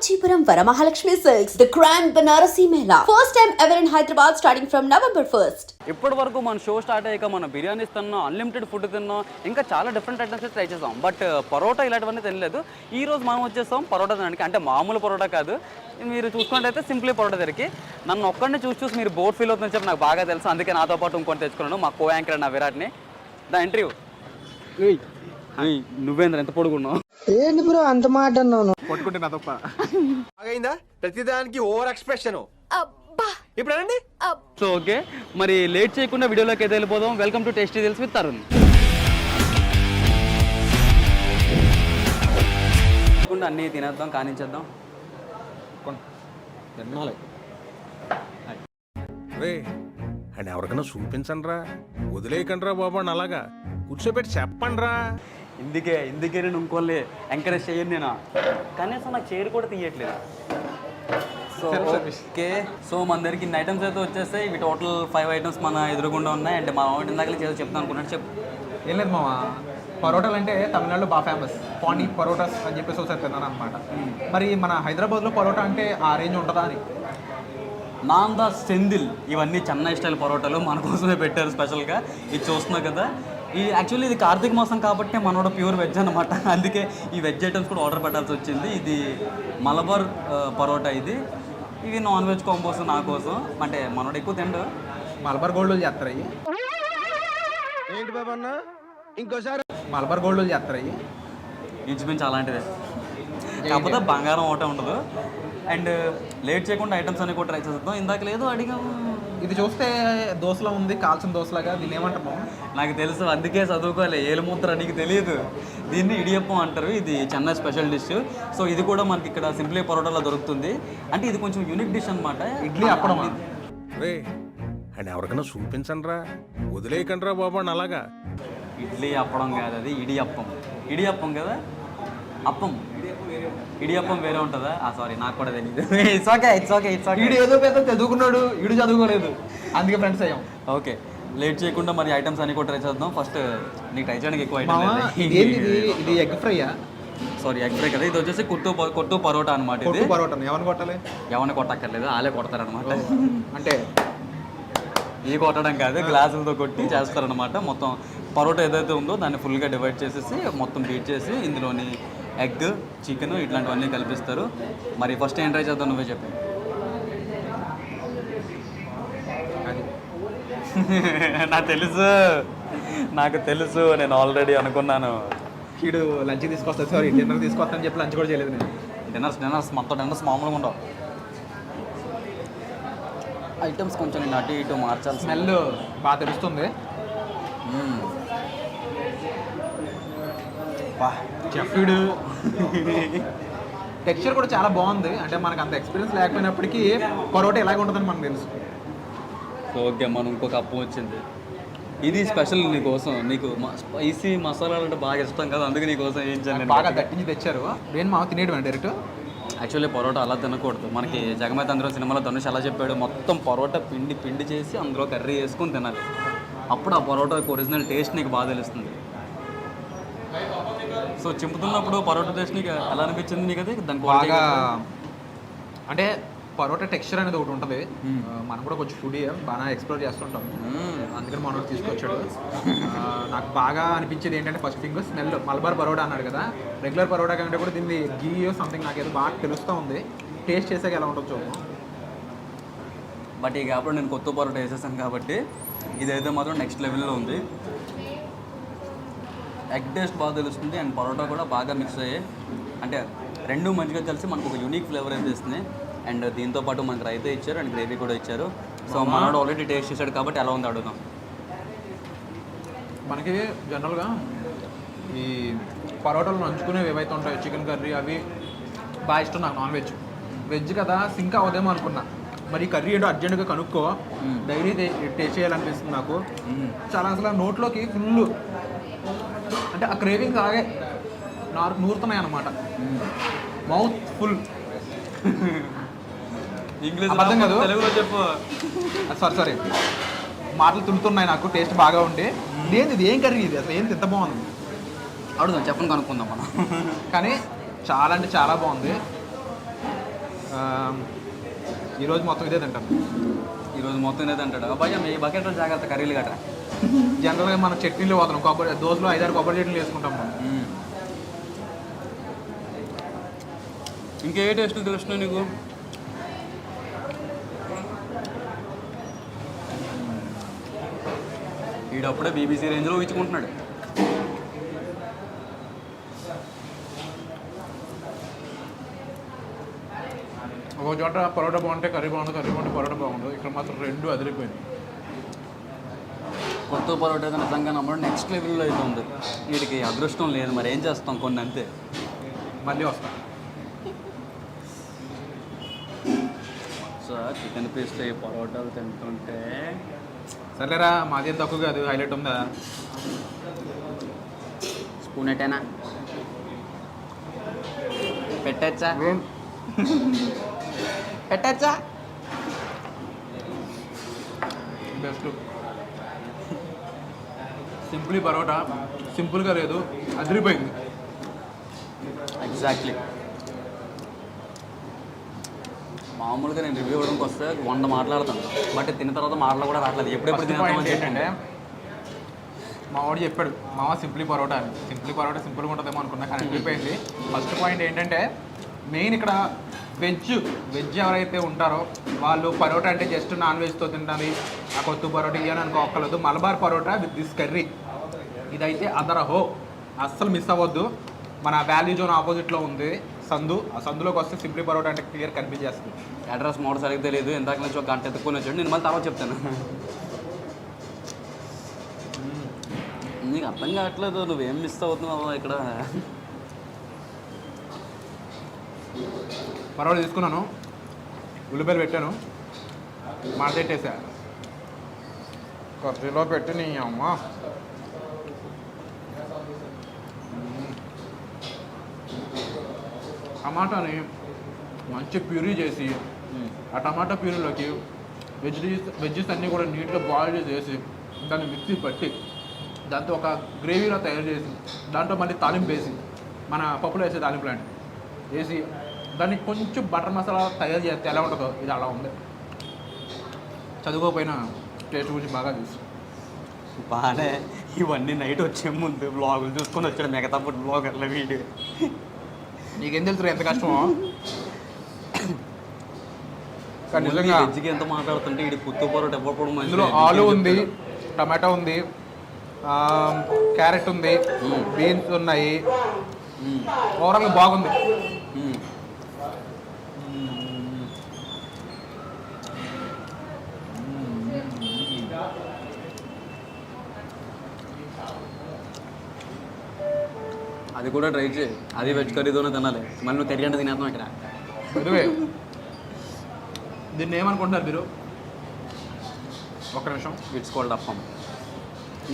Kanchipuram Varamahalakshmi Silks, the grand Banarasi Mela. First time ever in Hyderabad starting from November 1st. ఇప్పటి వరకు మన show start అయ్యాక మనం బిర్యానీస్ తిన్నాం, అన్లిమిటెడ్ ఫుడ్ తిన్నాం, ఇంకా చాలా డిఫరెంట్ ఐటమ్స్ ట్రై చేసాం. బట్ పరోటా ఇలాంటివన్నీ తినలేదు. ఈ రోజు మనం వచ్చేసాం పరోటా తినడానికి. అంటే మామూలు పరోటా కాదు, మీరు చూసుకున్నట్టయితే సింప్లీ పరోటా దగ్గరికి. నన్ను ఒక్కడిని చూసి మీరు బోర్ ఫీల్ అవుతుందని చెప్పి నాకు బాగా తెలుసు. అందుకే నాతో పాటు ఇంకొని తెచ్చుకున్నాను, మా కో యాంకర్ నా విరాట్ని. దా ఇంటర్వ్యూ. నువ్వేంద్ర ఎంత పొడుగున్నావు? ఏంటి బ్రో అంత మాట అన్నాను? పట్టుకుంటే నా తప్ప అయిందా? ప్రతిదానికి ఓవర్ ఎక్స్ప్రెషన్. ఇప్పుడు అనండి. సో ఓకే, మరి లేట్ చేయకుండా వీడియోలోకి అయితే వెళ్ళిపోదాం. వెల్కమ్ టు టేస్టీ తెలుసు విత్ తరుణ్. అన్నీ తినేద్దాం, కానించేద్దాం. అండ్ ఎవరికైనా చూపించండి రా, వదిలేయకండి రా బాబు. అలాగా కూర్చోబెట్టి చెప్పండి రా. ఇందుకే నేను ఇంకోళ్ళే ఎంకరేజ్ చేయను. నేను కనీసం నాకు చైర్ కూడా తీయట్లేదు. సో ఓకే, సో మన దగ్గరికి ఇన్ని ఐటమ్స్ అయితే వచ్చేస్తాయి. ఇవి టోటల్ 5 ఐటమ్స్ మన ఎదురుగుండా ఉన్నాయి. అంటే మా ఇందాక చేసి చెప్తాను అనుకున్నట్టు చెప్పు. ఏం లేదు మామ, పరోటాలు అంటే తమిళనాడులో బాగా ఫేమస్. పాండి పరోటాస్ అని చెప్పేసి ఒకసారి తిన్నాను అనమాట. మరి మన హైదరాబాద్లో పరోటా అంటే ఆ రేంజ్ ఉంటుందా అని. నాందా సెందిల్, ఇవన్నీ చెన్నై స్టైల్ పరోటాలు మన కోసమే పెట్టారు స్పెషల్గా. ఇది చూస్తున్నావు కదా, ఈ యాక్చువల్లీ ఇది కార్తీక మాసం కాబట్టి మనోడ ప్యూర్ వెజ్ అనమాట. అందుకే ఈ వెజ్ ఐటమ్స్ కూడా ఆర్డర్ పెట్టాల్సి వచ్చింది. ఇది మలబార్ పరోటా. ఇవి నాన్ వెజ్ కాంబోస్ నా కోసం. అంటే మనోడు ఎక్కువ తిండు. మలబార్ గోల్డ్ చేస్తారు అయ్యి. ఏంటి బాబు అన్న ఇంకోసారి? మలబార్ గోల్డ్ చేస్తారు అయ్యి. ఇంచుమించు అలాంటిదే, కాకపోతే బంగారం ఒకటే ఉండదు. అండ్ లేట్ చేయకుండా ఐటమ్స్ అన్ని కూడా ట్రై చేద్దాం. ఇందాక లేదు అడిగాం. ఇది చూస్తే దోశలా ఉంది, కాల్చిన దోశలాగా. దీన్ని ఏమంటాము? నాకు తెలుసు, అందుకే చదువుకోవాలి. ఏలుముద్ర నీకు తెలియదు. దీన్ని ఇడియప్పం అంటారు. ఇది చెన్నై స్పెషల్ డిష్. సో ఇది కూడా మనకి ఇక్కడ సింప్లీ పరోటాలో దొరుకుతుంది. అంటే ఇది కొంచెం యూనిక్ డిష్ అనమాట. ఇడ్లీ అప్పడం. అండ్ ఎవరికైనా చూపించండి రా, వదిలేయకండి రా బాబు. అలాగా ఇడ్లీ అప్పడం కాదు, అది ఇడియప్పం కదా. అప్పం ఇడియప్పం వేరే ఉంటుందా? సారీ, నాకు కూడా తెలియదు. It's okay. వీడు ఏదో పెద్ద చదువుకున్నాడు, వీడు చదువుకోలేదు, అందుకే ఫ్రెండ్స్ అయ్యాం. ఓకే, లేట్ చేయకుండా మరి ఐటమ్స్ అన్ని కూడా ట్రై చేద్దాం. ఫస్ట్ నీకు ట్రై చేయడానికి ఎక్కువ ఐటమ్. ఇది ఎగ్ ఫ్రైయా? సారీ, ఎగ్ ఫ్రై కదా. ఇది వచ్చేసి కొట్టు పరోటా అనమాట. ఇది పరోటా ఎవరిని కొట్టాలి? ఎవరిని కొట్టక్కర్లేదు, వాళ్ళే కొడతారనమాట. అంటే ఈ కొట్టడం కాదు, గ్లాసులతో కొట్టి చేస్తారనమాట. మొత్తం పరోటా ఏదైతే ఉందో దాన్ని ఫుల్గా డివైడ్ చేసేసి మొత్తం బీట్ చేసి ఇందులోని ఎగ్, చికెన్ ఇట్లాంటివన్నీ కల్పిస్తారు. మరి ఫస్ట్ ఏం ట్రై చేద్దాం, నువ్వే చెప్పు. నాకు తెలుసు, నేను ఆల్రెడీ అనుకున్నాను. వీడు లంచ్ తీసుకొస్తా, సారీ డిన్నర్ తీసుకొస్తా అని చెప్పి లంచ్ కూడా చేయలేదు నేను. డిన్నర్స్ మొత్తం మామూలుగా ఉండవు. ఐటమ్స్ కొంచెం నేను అటు ఇటు మార్చాలి. స్మెల్ బాగా తెలుస్తుంది. చెఫ్డ్ టెక్స్చర్ కూడా చాలా బాగుంది. అంటే మనకు అంత ఎక్స్పీరియన్స్ లేకపోయినప్పటికీ పరోటా ఎలాగ ఉంటుందని మనకు తెలుసు. ఓకే, మనం ఇంకొక అప్పు వచ్చింది. ఇది స్పెషల్ నీకోసం. నీకు స్పైసీ మసాలాలు అంటే బాగా ఇష్టం కదా, అందుకే నీకోసం ఏం చేయాలి బాగా దట్టించి తెచ్చారు. నేను మా తినేయడం డైరెక్ట్. యాక్చువల్లీ పరోటా అలా తినకూడదు. మనకి జగమేత అందులో సినిమాలో ధనుష్ ఎలా చెప్పాడు, మొత్తం పరోటా పిండి చేసి అందులో కర్రీ వేసుకొని తినాలి. అప్పుడు ఆ పరోటా ఒరిజినల్ టేస్ట్ నీకు బాగా తెలుస్తుంది. సో చింపుతున్నప్పుడు పరోటా టేస్ట్ నీకు ఎలా అనిపించింది? నీకు అది దానికి బాగా అంటే పరోటా టెక్స్చర్ అనేది ఒకటి ఉంటుంది. మనం కూడా కొంచెం ఫుడ్ బాగా ఎక్స్ప్లోర్ చేస్తుంటాం, అందుకని మనోడు తీసుకొచ్చాడు. నాకు బాగా అనిపించేది ఏంటంటే first thing smell. Malabar parotta అన్నాడు కదా, రెగ్యులర్ పరోటా కంటే కూడా దీన్ని గీ సంథింగ్ నాకేదో బాగా తెలుస్తూ ఉంది. టేస్ట్ చేసాక ఎలా ఉంటుంది చూద్దాం. బట్ ఇక అప్పుడు నేను కొత్త పరోటా వేసేసాను కాబట్టి ఇదైతే మాత్రం నెక్స్ట్ లెవెల్లో ఉంది. ఎగ్ టేస్ట్ బాగా తెలుస్తుంది అండ్ పరోటా కూడా బాగా మిక్స్ అయ్యాయి. అంటే రెండు మంచిగా కలిసి మనకు ఒక యూనిక్ ఫ్లేవర్ అయితే ఇస్తుంది. అండ్ దీంతోపాటు మనకు రైతా ఇచ్చారు అండ్ గ్రేవీ కూడా ఇచ్చారు. సో మనోడు ఆల్రెడీ టేస్ట్ చేశాడు కాబట్టి ఎలా ఉంది అడుగుదాం. మనకి జనరల్గా ఈ పరోటాలు నంచుకునేవి ఏవైతే ఉంటాయో చికెన్ కర్రీ అవి బాగా ఇష్టం నాకు. నాన్ వెజ్ కదా సింక్ అవదేమో అనుకున్నా. మరి కర్రీ ఏంటో అర్జెంటుగా కనుక్కో, డైలీ టేస్ట్ చేయాలనిపిస్తుంది నాకు. చాలా అసలు నోట్లోకి ఫుల్ అంటే ఆ క్రేవింగ్స్ అలాగే నూరుతున్నాయి అన్నమాట. Mouth full. ఇంగ్లీష్ అర్థం కాదు, తెలుగులో చెప్పు. సారీ మాటలు తులుతున్నాయి నాకు. టేస్ట్ బాగా ఉండి ఇది ఏం కర్రీ ఇది అసలు ఏంటి ఇంత బాగుంది అడుగుదాం, చెప్పని కనుక్కుందాం మనం. కానీ చాలా అంటే చాలా బాగుంది. ఈరోజు మొత్తం ఇదే తింటాను. ఈరోజు మొత్తం ఏదో అంటాడు అబ్బాయి మీ బకెట్లో జాగ్రత్త కర్రీలు గట్రా. జనరల్గా మనం చట్నీలు పోతాం, కొబ్బరి దోశలో 5-6 కొబ్బరి చట్నీలు వేసుకుంటాం మనం. ఇంకే టేస్ట్ తెలుస్తున్నాయి నీకు? వీడప్పుడే బీబీసీ రేంజ్లో ఊహించుకుంటున్నాడు. ఒక చోట పరోటా బాగుంటే కర్రీ బాగుంటుంది, కర్రీ బాగుంటే పరోటా బాగుంటుంది. ఇక్కడ మాత్రం రెండు అదిరిపోయింది. కొత్త పరోటా అయితే నిజంగా నమ్మడం నెక్స్ట్ లెవెల్లో అయితే ఉంది. వీడికి అదృష్టం లేదు, మరి ఏం చేస్తాం, కొన్ని అంతే. మళ్ళీ వస్తాం. సో చికెన్ పీస్ పరోటాలు తింటుంటే సరేరా, మాది ఏం తక్కువ కాదు, హైలైట్ ఉందా? స్పూన్ ఎట్టేనా పెట్టచ్చా? పెట్టచ్చా? బెస్ట్. సింపుల్ పరోటా, సింపుల్గా లేదు, అదిరిపోయింది. ఎగ్జాక్ట్లీ. మామూలుగా నేను రివ్యూ ఇవ్వడానికి వస్తే 100 మాట్లాడతాను, బట్ తిన్న తర్వాత మాటలు కూడా రావట్లేదు. ఎప్పుడెప్పుడు తింటామని ఏంటంటే మా వాడు చెప్పాడు, మామ సింప్లీ పరోటా అని. సింప్లీ పరోటా సింపుల్గా ఉంటుందేమో అనుకున్నా, కానీ అదిరిపోయింది. ఫస్ట్ పాయింట్ ఏంటంటే మెయిన్ ఇక్కడ వెజ్ ఎవరైతే ఉంటారో వాళ్ళు పరోటా అంటే జస్ట్ నాన్ వెజ్తో తింటారు, ఆ కొత్త పరోటా ఇవ్వని అనుకోక్కర్లేదు. Malabar parotta with this curry ఇదైతే అదరహో, అస్సలు మిస్ అవ్వద్దు. మన వ్యాలీ జోన్ ఆపోజిట్లో ఉంది సందు, ఆ సందులోకి వస్తే సింప్లీ పరోటా అంటే క్లియర్ కనిపించేస్తుంది. అడ్రస్ మోడల్ సరిగ్గా తెలియదు, ఇందాక నుంచి ఒక గంట ఎత్తుకొని వచ్చాడు. నేను మళ్ళీ తర్వాత చెప్తాను. నీకు అర్థం కావట్లేదు, నువ్వేం మిస్ అవుతున్నావు ఇక్కడ. పరోటా తీసుకున్నాను, ఉల్లిపాయలు పెట్టాను, మార్కెట్టేసా, కర్రీలో పెట్టి నీ అమ్మ టమాటాని మంచి ప్యూరీ చేసి ఆ టమాటా ప్యూరీలోకి వెజ్జెస్ అన్నీ కూడా నీట్గా బాయిల్ చేసి దాన్ని మిక్సీ పట్టి దాంతో ఒక గ్రేవీలో తయారు చేసి దాంట్లో మళ్ళీ తాలింపు వేసి మన పప్పులో వేసే తాలింపు లాంటి వేసి దాన్ని కొంచెం బటర్ మసాలా తయారు చేస్తే ఎలా ఉంటుందో ఇది అలా ఉంది. చదువుకోపోయినా టేస్ట్ గురించి బాగా చూసి బాగానే ఇవన్నీ నైట్ వచ్చే ముందు బ్లాగులు చూసుకొని వచ్చాడు మిగతా ఫుడ్ బ్లాగర్ల వీడియో. నీకేం తెలుసు ఎంత కష్టమో. కానీ నిజంగా వెజ్కి ఎంత మాట్లాడుతుంటే ఇది పుత్తు పరోటా ఇవ్వకపోవడం ఇందులో ఆలు ఉంది, టమాటో ఉంది, క్యారెట్ ఉంది, బీన్స్ ఉన్నాయి, ఓవరాల్గా బాగుంది. అది కూడా ట్రై చేయి, అది వెజ్ కర్రీతోనే తినాలి. మళ్ళీ నువ్వు కర్రీ అంటే తినేస్తాం ఇక్కడ. అదే దీన్ని ఏమనుకుంటున్నారు మీరు? ఒక్క నిమిషం. It's called appam.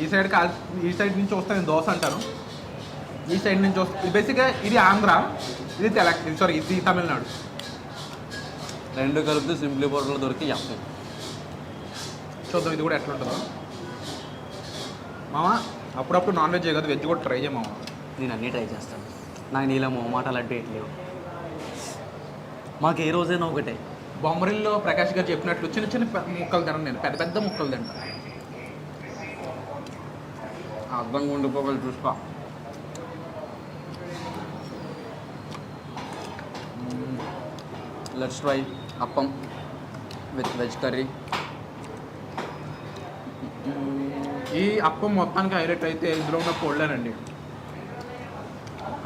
ఈ సైడ్ నుంచి వస్తే నేను దోశ అంటాను, ఈ సైడ్ నుంచి వస్తే బేసిక్గా ఇది ఆంధ్ర, ఇది ఇది తమిళనాడు. రెండు కలిపితే సింప్లీ పరోటాలు దొరికి అప్పం. చూద్దాం ఇది కూడా ఎట్లా ఉంటుందో. మామ అప్పుడప్పుడు నాన్ వెజ్ కదా, వెజ్ కూడా ట్రై చేయమామ. నేను అన్నీ ట్రై చేస్తాను, నాకు నీలో మొహమాటాలు అంటే లేవు. మాకు ఏ రోజైనా ఒకటే. బొమ్మరిల్లో ప్రకాష్ గారు చెప్పినట్లు చిన్న చిన్న ముక్కలు తినను, నేను పెద్ద పెద్ద ముక్కలు తింటా. అర్థంగా ఉండిపోగలి చూసుకో. Let's try appam with veg curry. ఈ అప్పం మొత్తానికి హైలైట్ అయితే ఇందులో ఉన్న పొళ్ళేనండి.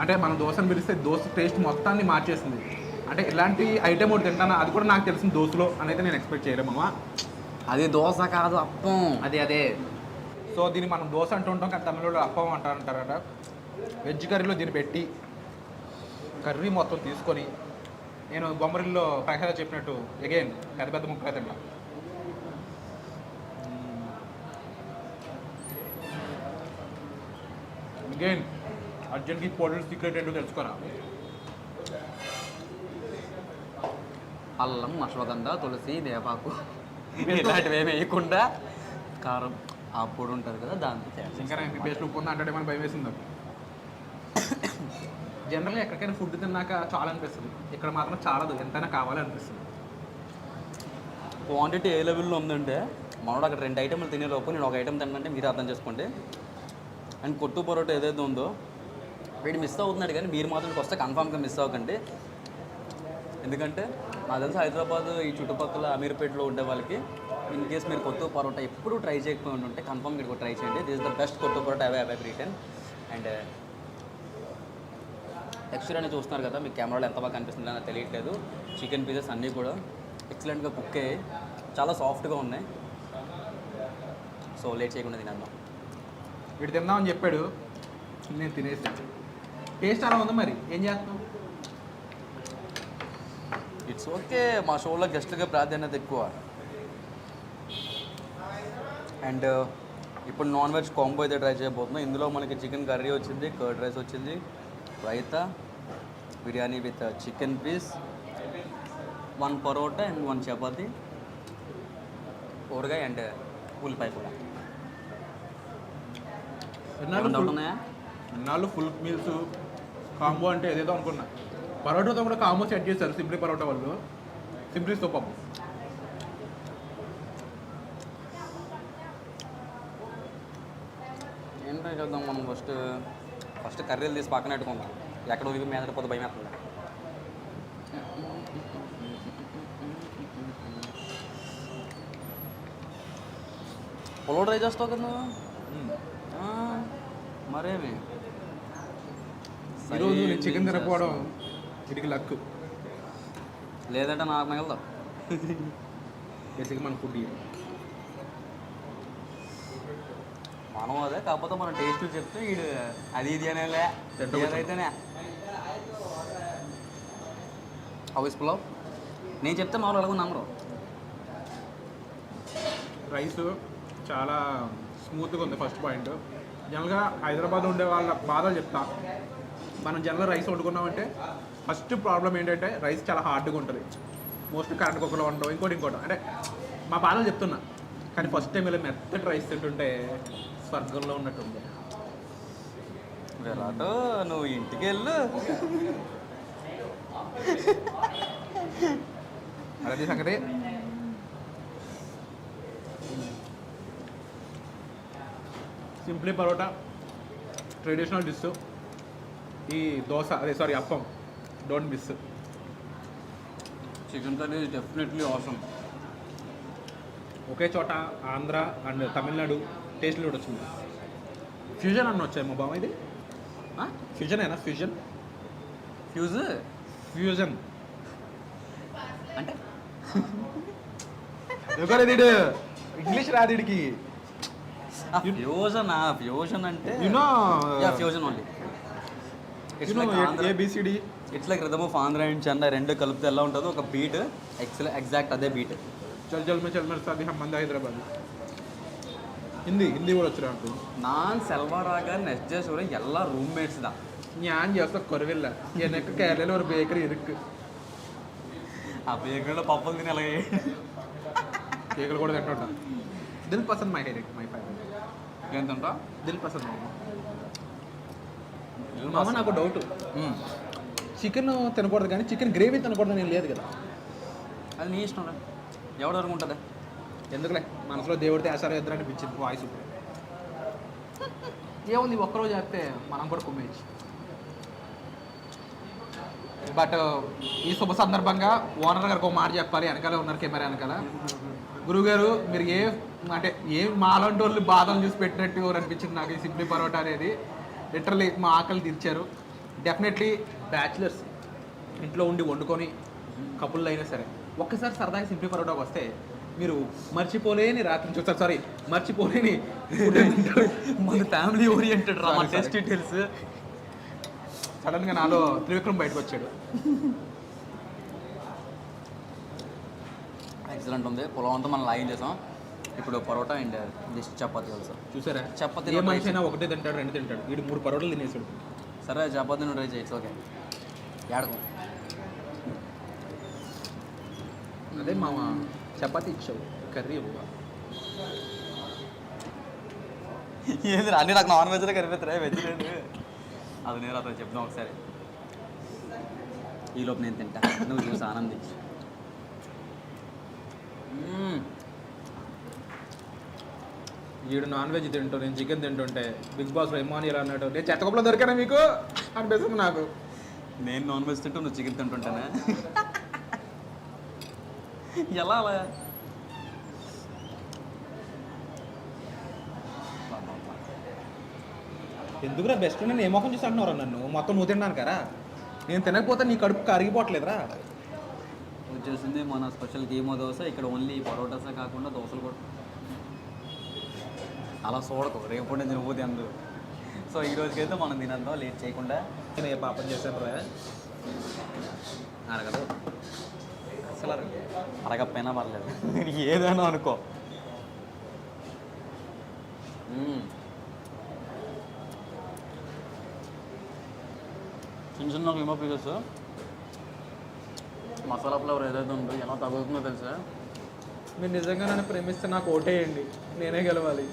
అంటే మనం దోశను పిలిస్తే దోశ టేస్ట్ మొత్తాన్ని మార్చేసింది. అంటే ఇలాంటి ఐటెం ఒకటి తింటాను, అది కూడా నాకు తెలిసిన దోశలో అని అయితే నేను ఎక్స్పెక్ట్ చేయలేమమ్మా. అది దోశ కాదు అప్పం. అదే సో దీన్ని మనం దోశ అంటుంటాం, కానీ తమిళలో అప్పం అంటారట. వెజ్ కర్రీలో దీన్ని పెట్టి కర్రీ మొత్తం తీసుకొని నేను బొమ్మరిల్లో ప్రకాశ్ చెప్పినట్టు అగైన్ పెద్ద పెద్ద ముక్కలు తింటా. అగైన్ అర్జెంట్కి పొడల్ సీక్రెట్ ఏంటో తెలుసుకోరా. అల్లం, అశ్వగంధ, తులసి, వేపాకు ఇలాంటివి ఏమి వేయకుండా కారం ఆ పొడి ఉంటుంది కదా దాంతో ఇంకా బేస్ట్ ఉప్పు ఉంది అంటే మనం భయం వేసింది. జనరల్గా ఎక్కడికైనా ఫుడ్ తిన్నాక చాలా అనిపిస్తుంది, ఇక్కడ మాత్రం చాలదు, ఎంతైనా కావాలనిపిస్తుంది. క్వాంటిటీ ఏ లెవెల్లో ఉందంటే మనోడు అక్కడ 2 ఐటెంలు తినే లోపు నేను ఒక ఐటెం తింటే మీరు అర్థం చేసుకోండి. అండ్ కొట్టు పరోటా ఏదైతే ఉందో వీడు మిస్ అవుతున్నాడు, కానీ మీరు మాత్రం వస్తే కన్ఫామ్గా మిస్ అవ్వకండి. ఎందుకంటే నాకు తెలిసి హైదరాబాద్ ఈ చుట్టుపక్కల అమీర్పేటలో ఉండే వాళ్ళకి ఇన్ కేస్ మీరు కొత్త పరోటా ఎప్పుడు ట్రై చేయకపోయి ఉంటే కన్ఫామ్ మీరు ట్రై చేయండి. దిస్ ఇస్ ద బెస్ట్ కొత్త parotta available return. And texture అనేది చూస్తున్నారు కదా, మీకు కెమెరాలో ఎంత బాగా కనిపిస్తుందో నాకు తెలియట్లేదు. చికెన్ పీసెస్ అన్నీ కూడా ఎక్సలెంట్గా కుక్ అయ్యాయి, చాలా సాఫ్ట్గా ఉన్నాయి. సో లేట్ చేయకుండా తినేద్దాం. వీడు తిందామని చెప్పాడు, నేను తినేసాను. టేస్ట్ అలా ఉంది, మరి ఏం చేస్తాం? ఇట్స్ ఓకే, మా షోలో గెస్ట్గా ప్రాధాన్యత ఎక్కువ. అండ్ ఇప్పుడు నాన్ వెజ్ కాంబో అయితే ట్రై చేయబోతున్నాం. ఇందులో మనకి చికెన్ కర్రీ వచ్చింది, కర్డ్ రైస్ వచ్చింది, raita, biryani with chicken piece, 1 parotta and 1 chapati, ఊరగాయ అండ్ ఉల్లిపాయ కూడా. ఇన్నాళ్ళు ఫుల్ మీల్స్ కాంబో అంటే ఏదేదో అనుకున్నా, పరోటాతో కూడా కాంబో సెట్ చేశారు సింప్లీ పరోటా వాళ్ళు. Simply super. ఏం ట్రై చేద్దాం మనం? ఫస్ట్ కర్రీలు తీసి పక్కన పెట్టుకుందాం, ఎక్కడ ఉలిపి మీద పోతే భయం వేస్తుంది. పులావ్ ట్రై చేస్తావు కదా నువ్వు? మరేమి ఈరోజు నేను చికెన్ తినకపోవడం వీటికి లక్. లేదంటే నాకు మిగలదు. బేసిక్గా మన ఫుడ్ మనం అదే, కాకపోతే మనం టేస్ట్ చెప్తే వీడు అది ఇది అనేలే ఏదైతేనే. హౌస్ పులావ్ నేను చెప్తే మామూలు ఎలాగో నమ్మరు. రైస్ చాలా స్మూత్గా ఉంది. ఫస్ట్ పాయింట్, జనరల్గా హైదరాబాద్ ఉండే వాళ్ళ బాధలు చెప్తా. మనం జనరల్ రైస్ వండుకున్నామంటే ఫస్ట్ ప్రాబ్లం ఏంటంటే రైస్ చాలా హార్డ్గా ఉంటుంది, మోస్ట్లీ కరెంట్ కుక్కర్లో ఉండవు, ఇంకోటి అంటే మా బాధలు చెప్తున్నా. కానీ ఫస్ట్ టైం ఇలా మెత్తటి రైస్ తింటుంటే స్వర్గంలో ఉన్నట్టుంది. విరాట్ నువ్వు ఇంటికి వెళ్ళు. అదే సంగతి. Simply parotta traditional dish. ఈ dosa appam don't miss. Chicken curry is definitely awesome. ఒకే చోట ఆంధ్ర అండ్ తమిళనాడు టేస్ట్లు కూడా వచ్చింది. ఫ్యూజన్ అన్న వచ్చాయి మా బావ. ఇది ఫ్యూజన్ అయినా? ఫ్యూజన్ అంటే ఇంగ్లీష్ రాదిడికి. ఫ్యూజన్ అంటే fusion only. ABCD. It's like rhythm of Andhra and Chennai రెండు కలిపితే ఎలా ఉంటుందో ఒక బీట్, ఎగ్జాక్ట్ అదే బీట్. చల్ మే సాది హమ్ మంది హైదరాబాద్. హిందీ ಕೂಡ వచ్చి నాకు. ನಾನು ಸೆಲ್ವರಾಗ ನೆಕ್ಸ್ಟ್ ಡೇ ಸೂರ ಎಲ್ಲ ರೂಮ್ಮೇಟ್ಸ್ தான். ഞാൻ ജോസ കുറവില്ല. എനിക്ക് കേരളയിൽ ഒരു ബേക്കറി ഇருக்கு. ఆ బేకరీలో పప్పులు తిని అలాగే కేకులు కూడా తింటుంటా. Dil pasand my favourite. ఏంటంట దిల్ పసంద్ మామ. నాకు డౌట్, చికెన్ తినకూడదు కానీ చికెన్ గ్రేవీ తినకూడదు నేను లేదు కదా. అది నీ ఇష్టం రా, ఎవరి వరకు ఉంటుంది. ఎందుకులే, మనసులో దేవుడితే ఆశారు ఇద్దరు అనిపించింది వాయిస్. ఏముంది, ఒక్కరోజు చేస్తే మనం కూడా కుమ్మేయచ్చు. బట్ ఈ శుభ సందర్భంగా ఓనర్ గారికి ఒక మాట చెప్పాలి. వెనకాల ఉన్నారు కెమెరా వెనకాల. గురువుగారు మీరు ఏ మాలాంటి వాళ్ళు బాధలు చూసి పెట్టినట్టు అనిపించింది నాకు ఈ సింప్లీ పరోటా అనేది. లిటరలీ మా ఆకలి తీర్చారు. డెఫినెట్లీ బ్యాచిలర్స్ ఇంట్లో ఉండి వండుకొని కపుల్ అయినా సరే ఒక్కసారి సరదాగా సింప్లీ పరోటాకి వస్తే మీరు మర్చిపోలేని రాత్రి చూస్తారు. సారీ, మర్చిపోలేని మన ఫ్యామిలీ ఓరియంటెడ్ రా. మా టేస్ట్ డీటెయిల్స్. సడన్గా నాలో త్రివిక్రమ్ బయటకు వచ్చాడు. ఎక్సలెంట్ ఉంది. పులావ్ అంతా మనం లాగిన్ చేసాం. ఇప్పుడు పరోటా అండ్ జస్ట్ చపాతీ తెలుసు. చూసారా, చపాతీ ఏ మనిషి అయినా ఒకటే తింటాడు, 2 తింటాడు. వీడు 3 పరోటాలు తినేసాడు. సరే చపాతీ నువ్వు ట్రై చేయొచ్చు. ఓకే, ఏడకు అదే మామ, చపాతీ ఇచ్చావు, కర్రీ ఇవ్వ. ఏంది అన్నీ నాకు నాన్ వెజ్లో కనిపిస్తున్నాయి, వెజ్ లేదు. అది నేను అతను చెప్దాం ఒకసారి. ఈ లోపు నేను తింటా, నువ్వు చూసి ఆనందించు. వీడు నాన్ వెజ్ తింటూ నేను చికెన్ తింటుంటే బిగ్ బాస్లో ఇమానియల్ అన్నట్టు నేను చెత్తకొప్పలో దొరికానా మీకు అనిపిస్తుంది నాకు. నేను నాన్ వెజ్ తింటూ నువ్వు చికెన్ తింటుంటానే, ఎలా అలా? ఎందుకురా బెస్ట్ నేను ఏ మొఖం చూసి అంటున్నారా నన్ను? మొత్తం నువ్వు తిన్నాను కదా, నేను తినకపోతే నీ కడుపు కరిగిపోవట్లేదురా. వచ్చేసింది మన స్పెషల్ కీమో దోశ. ఇక్కడ ఓన్లీ పరోటాసే కాకుండా దోశలు కూడా. అలా చూడకు, రేపు నేను నువ్వు తిందు. సో ఈ రోజుకైతే మనం తినేద్దాం లేట్ చేయకుండా. నేను ఏ పాపం చేశాను రా, అరగదు అసలు అరగకపోయినా పర్లేదు, ఏదైనా అనుకో. చిన్న చిన్న కిమో పీసెస్ మసాలా ఫ్లేవర్ ఏదైతే ఉందో ఎలా తగ్గుతుందో తెలుసా? మీరు నిజంగా నన్ను ప్రేమిస్తే నాకు ఓటేయండి, నేనే గెలవాలి.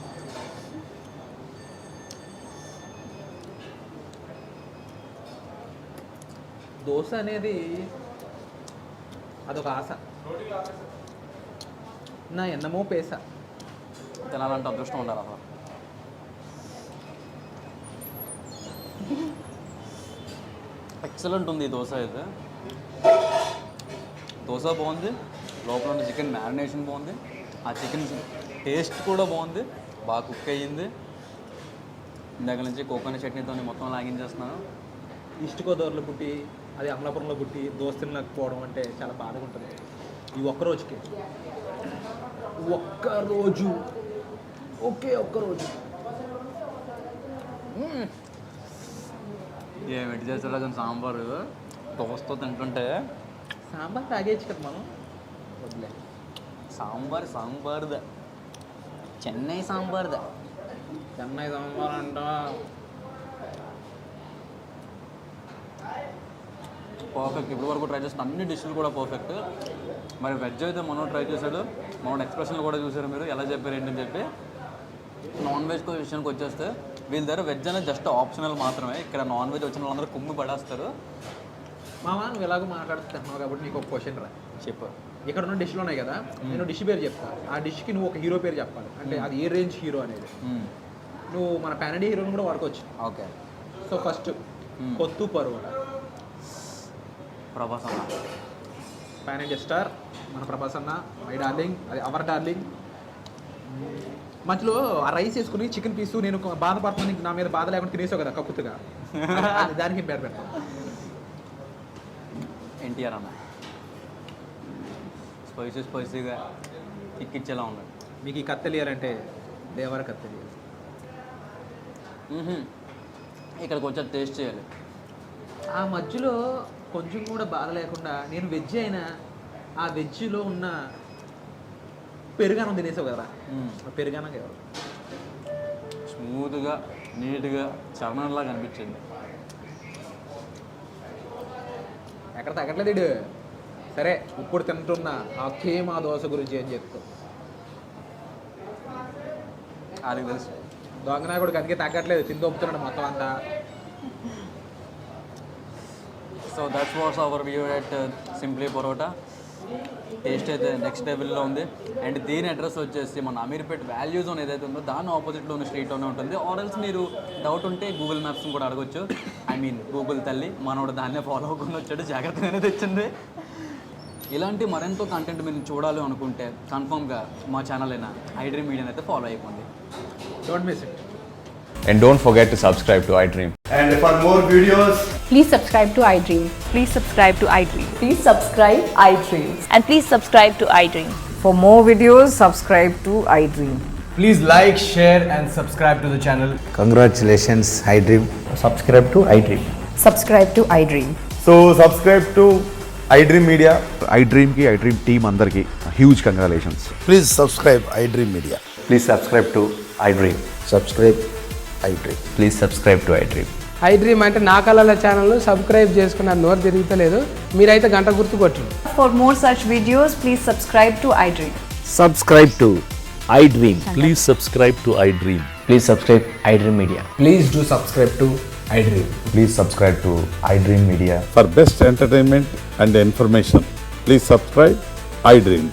దోశ అనేది అదొక ఆశ, నా ఎన్నమో పేస. తినాలంటే అదృష్టం ఉండాలి అసలు. ఎక్సలెంట్ ఉంది ఈ దోశ అయితే. దోశ బాగుంది, లోపల ఉన్న చికెన్ మ్యారినేషన్ బాగుంది, ఆ చికెన్ టేస్ట్ కూడా బాగుంది, బాగా కుక్ అయ్యింది. ఇందాక నుంచి కోకోనట్ చట్నీతో మొత్తం లాగించేస్తున్నాను. ఈస్ట్ గోదావరిలో పుట్టి అది అమలాపురంలో పుట్టి దోశ తినలేకపోవడం అంటే చాలా బాధగా ఉంటుంది. ఈ ఒక్కరోజుకి ఒక్కరోజు ఒక్కరోజు ఏమిటి చేస్తారో కానీ సాంబారు దోశతో తింటుంటే. సాంబార్ తాగేయచ్చు కదా మనం. వదిలే, సాంబార్దా, చెన్నై సాంబార్దా. చెన్నై సాంబార్ అంట. పర్ఫెక్ట్. ఇప్పటి వరకు ట్రై చేసిన అన్ని డిష్లు కూడా పర్ఫెక్ట్. మరి వెజ్ అయితే మనం ట్రై చేశాడు, మనం ఎక్స్ప్రెషన్లు కూడా చూసారు మీరు ఎలా చెప్పారు ఏంటని చెప్పి. నాన్ వెజ్ విషయానికి వచ్చేస్తే వీళ్ళ దగ్గర వెజ్ అనేది జస్ట్ ఆప్షనల్ మాత్రమే. ఇక్కడ నాన్ వెజ్ వచ్చిన వాళ్ళందరూ కుమ్మి పడేస్తారు. మామా నువ్వు ఎలాగో మాట్లాడుతున్నావు కాబట్టి నీకు ఒక క్వశ్చన్ రా. చెప్పు. ఇక్కడ ఉన్న డిష్లు ఉన్నాయి కదా, నేను డిష్ పేరు చెప్తాను, ఆ డిష్కి నువ్వు ఒక హీరో పేరు చెప్పాలి. అంటే అది ఏ రేంజ్ హీరో అనేది. నువ్వు మన ప్యానడీ హీరోని కూడా వాడుకోవచ్చు. ఓకే. సో ఫస్ట్ కొత్తు పరోటా. ప్రభాస్ అన్న పాన్ ఇండియా స్టార్ మన ప్రభాస్ అన్న, మై డార్లింగ్, అది అవర్ డార్లింగ్. మధ్యలో ఆ రైస్ వేసుకుని చికెన్ పీసు నేను బాధపడుతున్నాను, నా మీద బాధ లేకుండా తినేసావు కదా కక్కుతుగా, దానికి పేరు పెడతాను. ఎన్టీఆర్ అన్న స్పైసీగా కిక్కిచ్చేలా ఉన్నాడు. మీకు ఈ కత్తెలియాలంటే దేవర కత్తెలియాలి. ఇక్కడికి వచ్చి టేస్ట్ చేయాలి. ఆ మధ్యలో కొంచెం కూడా బాధ లేకుండా నేను వెజ్ అయినా ఆ వెజ్లో ఉన్న పెరుగన్నం తినేసావు కదా, ఆ పెరుగన్నం ఎవరు స్మూత్గా నీట్గా చరణంలా కనిపించింది. ఎక్కడ తగ్గట్లేదు ఇడు. సరే ఇప్పుడు తింటున్నా ఆ కేమా దోశ గురించి ఏం చెప్తావు? అది తెలుసు, దొంగనాయకుడికి అందుకే తగ్గట్లేదు, తిండి దొప్పుతున్నాడు మొత్తం అంతా. So that's what's our view at simply parotta. Taste అయితే నెక్స్ట్ లెవెల్లో ఉంది. అండ్ దీని అడ్రస్ వచ్చేసి మన అమీర్పేట్ వాల్యూ జోన్ ఏదైతే ఉందో దాని ఆపోజిట్లో ఉన్న స్ట్రీట్లోనే ఉంటుంది. ఆర్ఎల్స్ మీరు డౌట్ ఉంటే గూగుల్ మ్యాప్స్ని కూడా అడగొచ్చు. గూగుల్ తల్లి మనోడు దాన్నే ఫాలో అవ్వకుండా వచ్చాడు, జాగ్రత్తగానే తెచ్చింది. ఇలాంటి మరెంతో కంటెంట్ మీరు చూడాలి అనుకుంటే కన్ఫర్మ్గా మా ఛానల్ అయినా ఐడ్రీమ్ మీడియాని అయితే ఫాలో అయిపోండి. Don't miss it. And don't forget to subscribe to iDream. And for more videos, Please subscribe to iDream. Please subscribe to iDream. Please subscribe iDream. And please subscribe to iDream. For more videos, subscribe to iDream. please like, share, and subscribe to the channel. Congratulations, iDream. Subscribe to iDream. Subscribe to iDream. So subscribe to iDream Media. iDream team అందరికి huge congratulations. Please subscribe iDream Media. Please subscribe to iDream. Subscribe iDream. Please subscribe to iDream. iDream అంటే నా కళల channel subscribe చేసుకున్న నోరు తిరుగుతలేదు, మీరైతే గంట గుర్తు కొట్టండి. For more such videos, please subscribe to iDream. Subscribe to iDream. Please subscribe to iDream. Please subscribe iDream Media. Please do subscribe to iDream. Please subscribe to iDream Media. For best entertainment and information, please subscribe iDream.